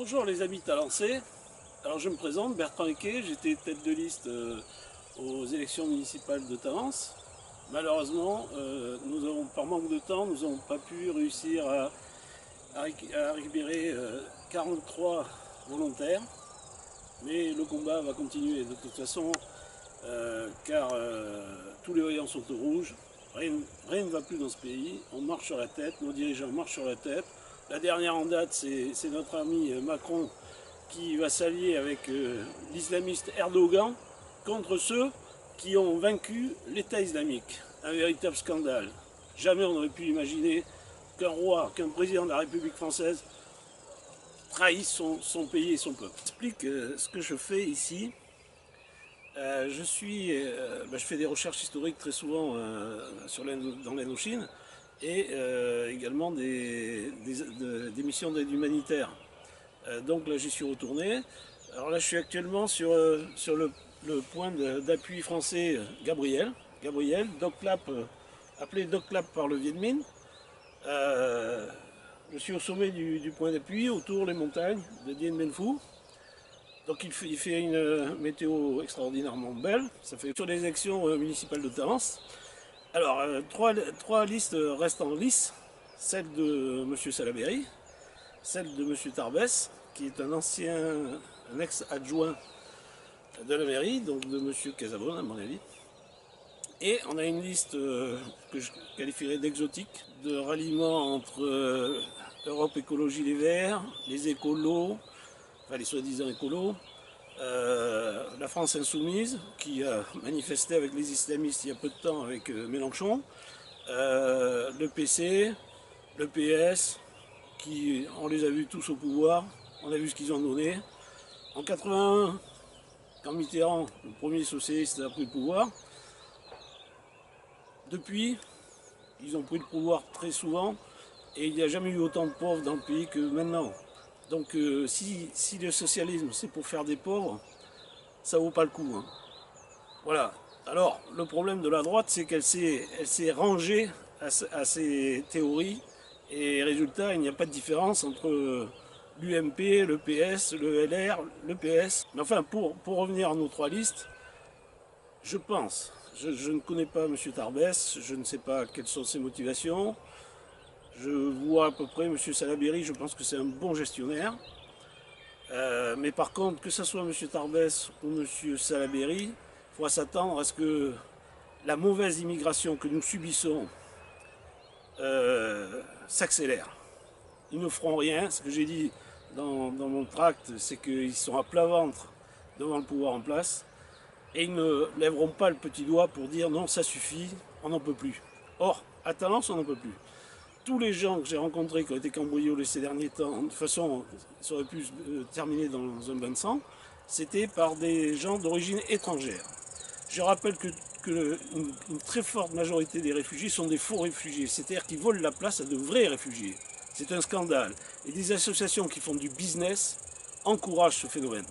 Bonjour les amis talancés, alors je me présente, Bertrand Eke, j'étais tête de liste aux élections municipales de Talence. Malheureusement, par manque de temps, nous n'avons pas pu réussir à récupérer 43 volontaires, mais le combat va continuer de toute façon, car tous les voyants sont au rouge, rien ne va plus dans ce pays, on marche sur la tête, nos dirigeants marchent sur la tête. La dernière en date, c'est notre ami Macron qui va s'allier avec l'islamiste Erdogan contre ceux qui ont vaincu l'État islamique. Un véritable scandale. Jamais on n'aurait pu imaginer qu'un roi, qu'un président de la République française trahisse son pays et son peuple. J'explique ce que je fais ici. Je fais des recherches historiques très souvent dans l'Indochine et également des missions d'aide humanitaire. Donc là j'y suis retourné. Alors là je suis actuellement sur le point d'appui français Gabriel, appelé Doc Lap par le Viet Minh. Je suis au sommet du point d'appui, autour des montagnes de Dien Bien Phu. Donc il fait une météo extraordinairement belle. Ça fait sur les élections municipales de Talence. Alors, trois listes restent en lice. Celle de M. Salaberry, celle de M. Tarbès, qui est un ex-adjoint de la mairie, donc de M. Casabonne à mon avis. Et on a une liste que je qualifierais d'exotique, de ralliement entre Europe Écologie Les Verts, les écolos, enfin les soi-disant écolos, la France Insoumise, qui a manifesté avec les islamistes il y a peu de temps avec Mélenchon, le PC, le PS, qui, on les a vus tous au pouvoir, on a vu ce qu'ils ont donné. En 81, quand Mitterrand, le premier socialiste, a pris le pouvoir, depuis, ils ont pris le pouvoir très souvent, et il n'y a jamais eu autant de pauvres dans le pays que maintenant. Donc si le socialisme c'est pour faire des pauvres, ça vaut pas le coup. Hein. Voilà. Alors le problème de la droite, c'est qu'elle s'est rangée à ces théories, et résultat, il n'y a pas de différence entre l'UMP, le PS, le LR, le PS. Mais enfin, pour revenir à nos trois listes, je pense, je ne connais pas M. Tarbès, je ne sais pas quelles sont ses motivations. Je vois à peu près M. Salaberry, je pense que c'est un bon gestionnaire. Mais par contre, que ce soit M. Tarbès ou M. Salaberry, il faudra s'attendre à ce que la mauvaise immigration que nous subissons s'accélère. Ils ne feront rien. Ce que j'ai dit dans mon tract, c'est qu'ils sont à plat ventre devant le pouvoir en place et ils ne lèveront pas le petit doigt pour dire non, ça suffit, on n'en peut plus. Or, à Talence, on n'en peut plus. Tous les gens que j'ai rencontrés qui ont été cambriolés ces derniers temps, de toute façon, ça aurait pu terminer dans un bain de sang, c'était par des gens d'origine étrangère. Je rappelle une très forte majorité des réfugiés sont des faux réfugiés, c'est-à-dire qu'ils volent la place à de vrais réfugiés. C'est un scandale. Et des associations qui font du business encouragent ce phénomène.